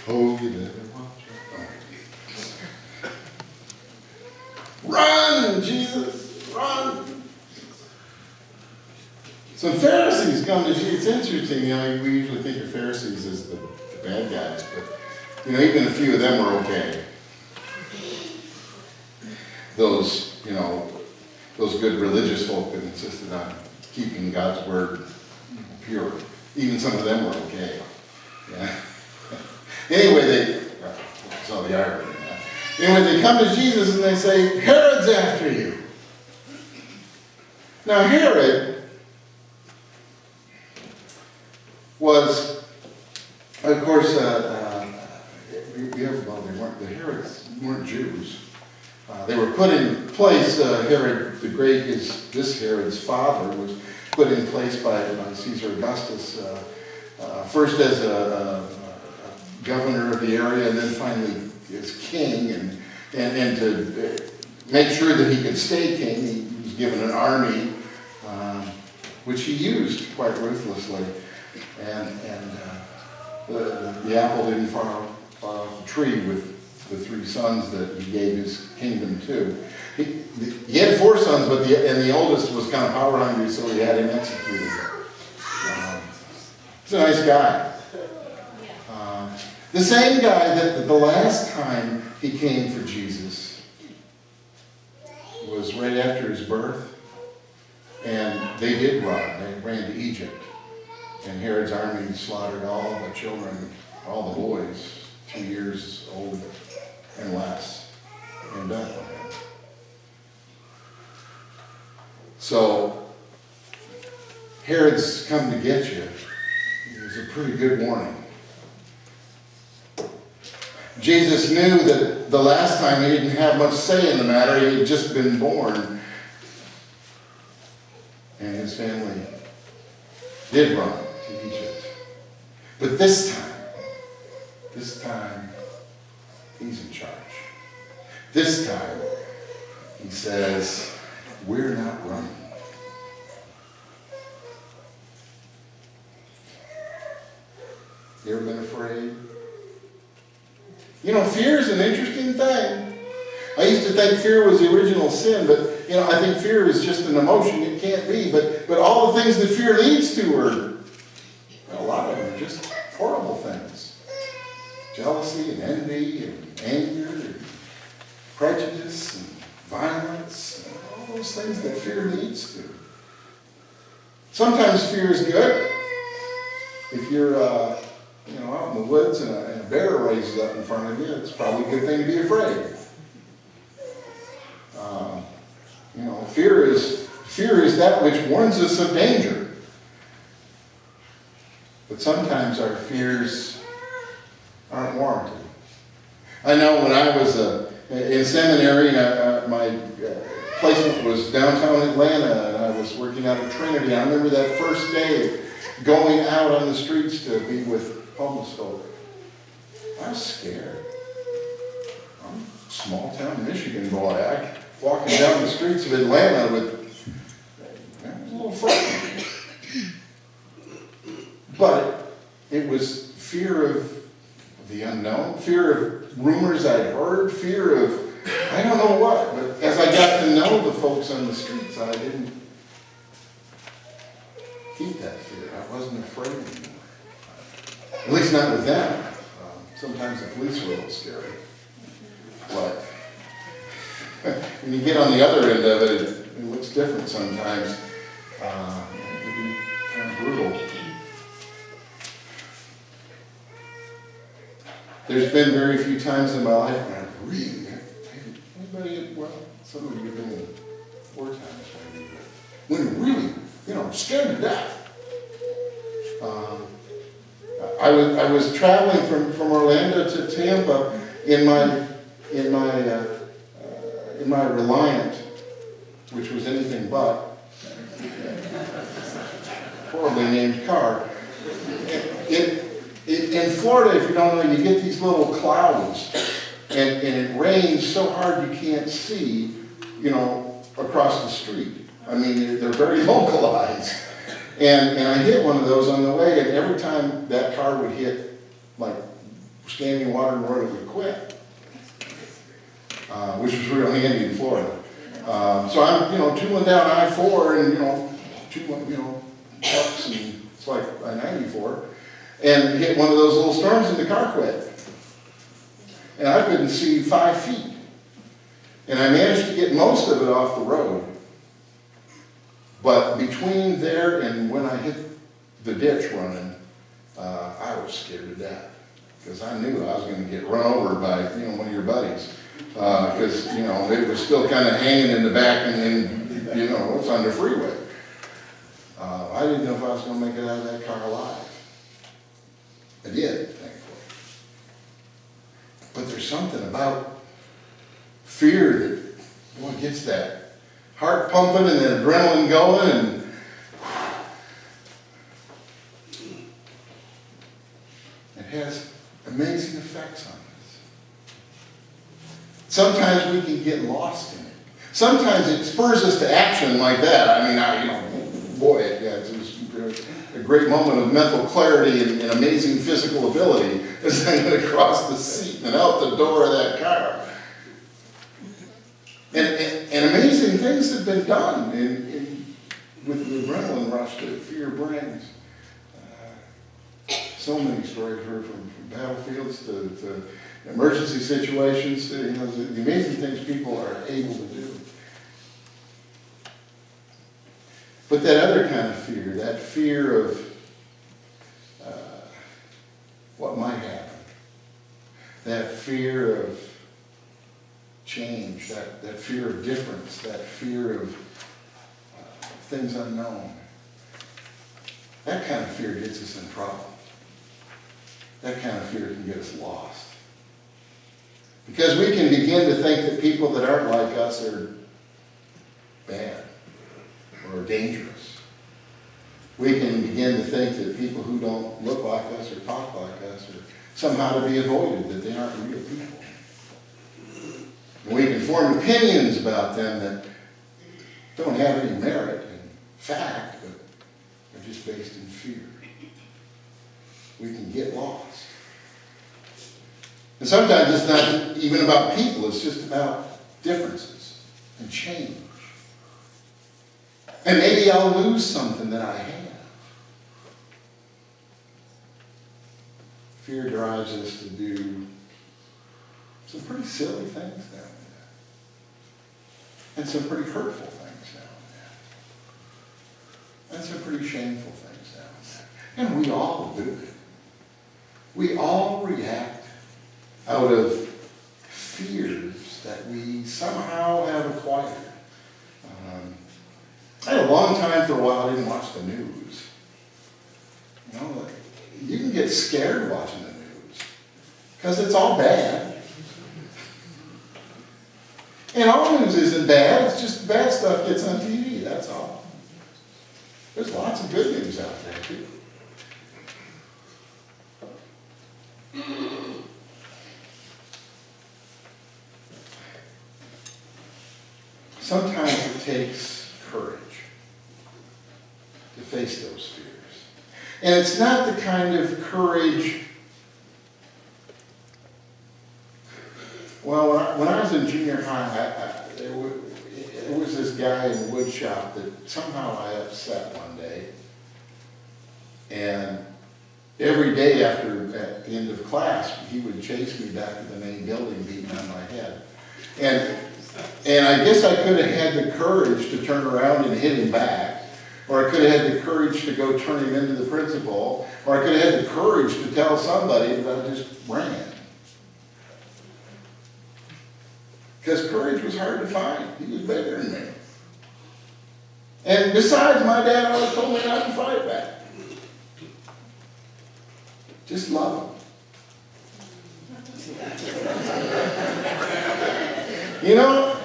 Oh, you better watch out. Run, Jesus, run. Some Pharisees come to Jesus. It's interesting, we usually think of Pharisees as the bad guys, but, even a few of them were okay. Those good religious folk that insisted on keeping God's word pure. Even some of them were okay. Yeah. Anyway, saw the irony in that. Anyway, they come to Jesus and they say, Herod's after you. Now, Herod was, of course, the Herods weren't Jews. They were put in place, Herod the Great, this Herod's father, was put in place by Caesar Augustus, first as a governor of the area, and then finally as king, and to make sure that he could stay king, he was given an army, which he used quite ruthlessly, and the apple didn't fall off the tree with the 3 sons that he gave his kingdom to. He had 4 sons, and the oldest was kind of power hungry, so he had him executed. He's a nice guy. The same guy that the last time he came for Jesus was right after his birth, and they did run. They ran to Egypt, and Herod's army slaughtered all the children, all the boys, 2 years old and less, in Bethlehem. So, Herod's come to get you. It was a pretty good warning. Jesus knew that the last time he didn't have much say in the matter. He had just been born. And his family did run to Egypt. But this time, he's in charge. This time, he says, we're not running. You ever been afraid? Fear is an interesting thing. I used to think fear was the original sin, but, I think fear is just an emotion. It can't be. But all the things that fear leads to are, a lot of them are just horrible things. Jealousy and envy and anger and prejudice and violence and all those things that fear leads to. Sometimes fear is good. If you're, out in the woods and a bear raises up in front of you, it's probably a good thing to be afraid. Fear is that which warns us of danger. But sometimes our fears aren't warranted. I know when I was in seminary, my placement was downtown Atlanta, and I was working out of Trinity. I remember that first day going out on the streets to be with homeless folk. I was scared. I'm a small town Michigan boy. Walking down the streets of Atlanta I was a little frightened. But it was fear of the unknown, fear of rumors I'd heard, fear of I don't know what. But as I got to know the folks on the streets, I didn't keep that fear. I wasn't afraid anymore. At least not with them. Sometimes the police were a little scary. But when you get on the other end of it, it looks different sometimes. It can be kind of brutal. There's been very few times in my life when I've really, some of you have been in 4 times maybe, but when really, scared to death. I was traveling from Orlando to Tampa in my Reliant, which was anything but horribly named car. In Florida, if you don't know, you get these little clouds, and it rains so hard you can't see, across the street. I mean, they're very localized. And I hit one of those on the way, and every time that car would hit, like, standing water and where it would quit, which was real handy in Florida. So I'm, tooling down I-4 and, trucks, and it's like I-94, and hit one of those little storms and the car quit. And I couldn't see 5 feet. And I managed to get most of it off the road. But between there and when I hit the ditch running, I was scared to death. Because I knew I was going to get run over by, one of your buddies. Because, it was still kind of hanging in the back and then, it's on the freeway. I didn't know if I was going to make it out of that car alive. I did, thankfully. But there's something about fear that, boy, gets that heart pumping and the adrenaline going, and it has amazing effects on us. Sometimes we can get lost in it. Sometimes it spurs us to action like that. It's a great moment of mental clarity and amazing physical ability as I went across the seat and out the door of that car. And amazing things have been done with the adrenaline rush that fear brings. So many stories heard from battlefields to emergency situations, to the amazing things people are able to do. But that other kind of fear, that fear of what might happen, that fear of change, that fear of difference, that fear of things unknown, that kind of fear gets us in trouble. That kind of fear can get us lost. Because we can begin to think that people that aren't like us are bad or dangerous. We can begin to think that people who don't look like us or talk like us are somehow to be avoided, that they aren't real people. And we can form opinions about them that don't have any merit in fact, but are just based in fear. We can get lost. And sometimes it's not even about people, it's just about differences and change. And maybe I'll lose something that I have. Fear drives us to do some pretty silly things now and then. And some pretty hurtful things now and then. And some pretty shameful things now and then. And we all do it. We all react out of fears that we somehow have acquired. I had a long time for a while I didn't watch the news. You can get scared watching the news because it's all bad. And all news isn't bad, it's just bad stuff gets on TV, that's all. There's lots of good news out there too. Sometimes it takes courage to face those fears. And it's not the kind of courage, well, when I was in junior high, there was this guy in the wood shop that somehow I upset one day. And every day at the end of class, he would chase me back to the main building beating on my head. And I guess I could have had the courage to turn around and hit him back. Or I could have had the courage to go turn him into the principal. Or I could have had the courage to tell somebody that I just ran. Because courage was hard to find. He was bigger than me. And besides, my dad always told me not to fight back. Just love him.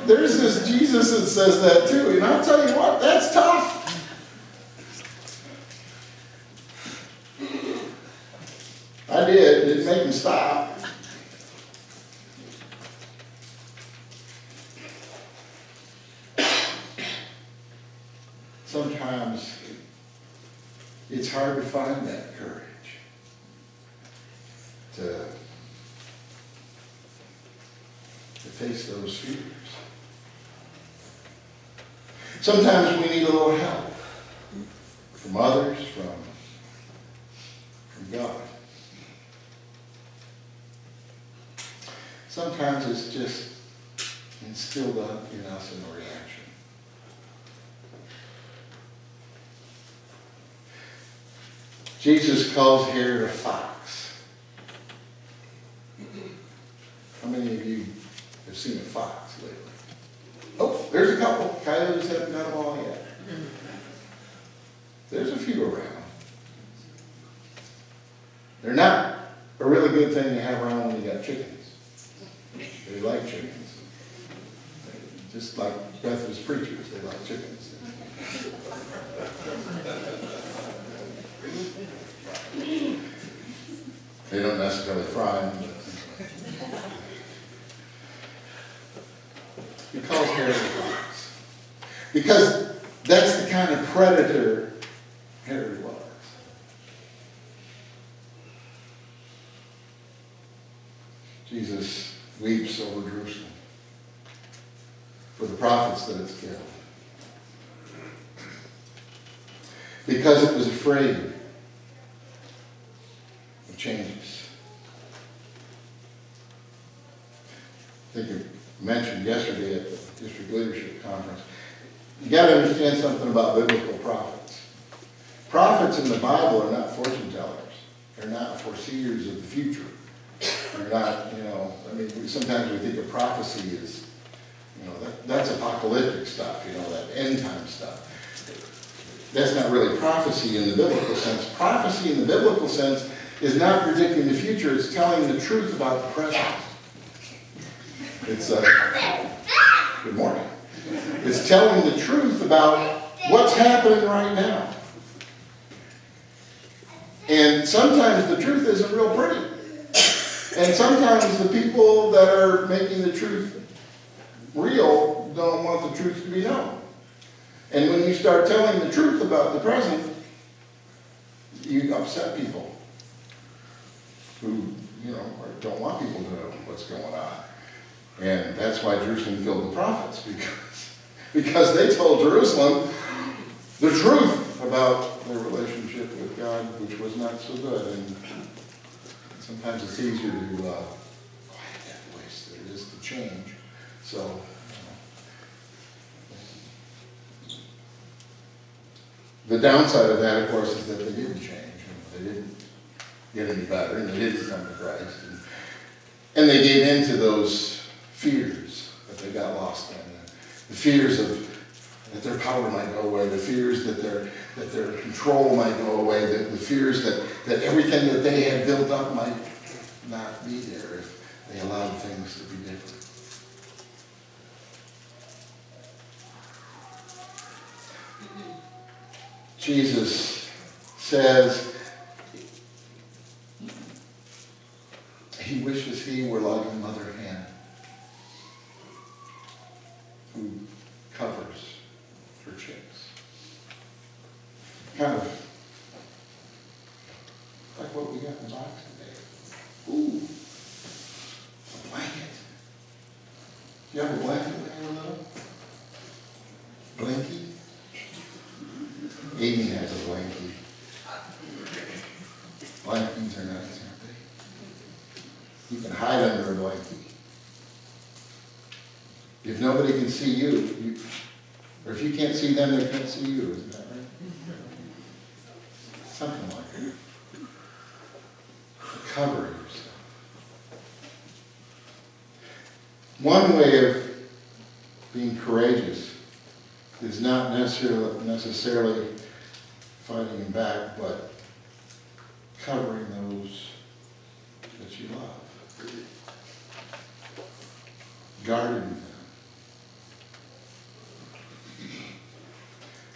There's this Jesus that says that too. And I'll tell you what, that's tough. I did. It didn't make him stop. Sometimes it's hard to find that courage to to face those fears. Sometimes we need a little help from others, from God. Sometimes it's just instilled in us in a reaction. Jesus calls Herod a fox. How many of you have seen a fox lately? Oh, there's a couple. Coyotes haven't got them all yet. There's a few around. They're not a really good thing to have around when you got chickens. They like chickens. Just like Methodist preachers, they like chickens. They don't necessarily fry them, but he calls Herod a fox. Because that's the kind of predator Herod was. Jesus weeps over Jerusalem for the prophets that it's killed. Because it was afraid of changes. I think I mentioned yesterday at the district leadership conference, you got to understand something about biblical prophets. Prophets in the Bible are not fortune tellers. They're not foreseers of the future. They're not, sometimes we think of prophecy as, that's apocalyptic stuff, that end time stuff. That's not really prophecy in the biblical sense. Prophecy in the biblical sense is not predicting the future, it's telling the truth about the present. It's, good morning. It's telling the truth about what's happening right now. And sometimes the truth isn't real pretty. And sometimes the people that are making the truth real don't want the truth to be known. And when you start telling the truth about the present, you upset people who, don't want people to know what's going on. And that's why Jerusalem killed the prophets, because they told Jerusalem the truth about their relationship with God, which was not so good. And sometimes it's easier to quiet that voice than it is to change. So, the downside of that, of course, is that they didn't change. They didn't get any better, and they didn't come to Christ. And they gave in to those fears that they got lost in. The fears that their power might go away, the fears that their control might go away, the fears that everything that they had built up might not be there if they allowed things to be different. Jesus says he wishes he were like a mother hen who covers her chicks. Kind of like what we got in the box today. Ooh, a blanket. You have a blanket when you were little? Blankie? Amy has a blankie. Blankies are nice, aren't they? You can hide under a blankie. If nobody can see you, or if you can't see them, they can't see you. Isn't that right? Something like that. Cover yourself. One way of being courageous is not necessarily fighting him back, but covering those that you love. Guarding them.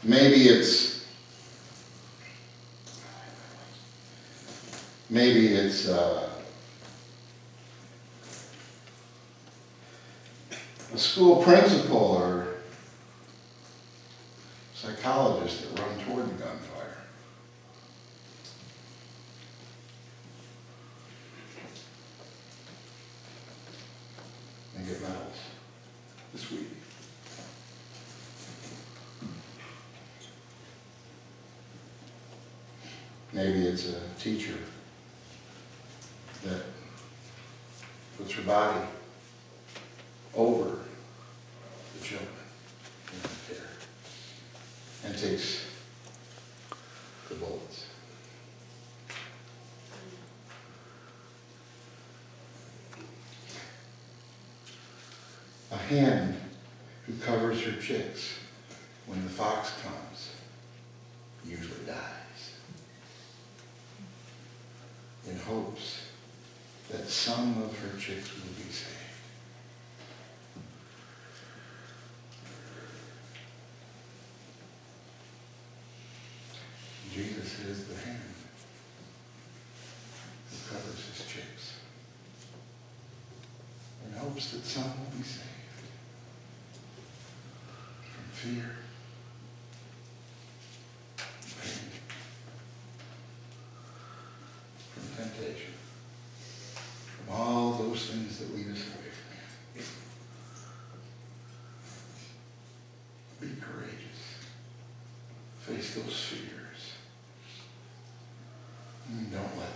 Maybe it's a school principal or psychologist that run toward the gunfire. And get mad. Maybe it's a teacher that puts her body over the children in her care and takes the bullets. A hen who covers her chicks when the fox comes usually dies in hopes that some of her chicks will be saved. Jesus is the hen who covers his chicks in hopes that some will be saved from fear, pain, from temptation, from all those things that lead us away from him. Be courageous. Face those fears. Don't let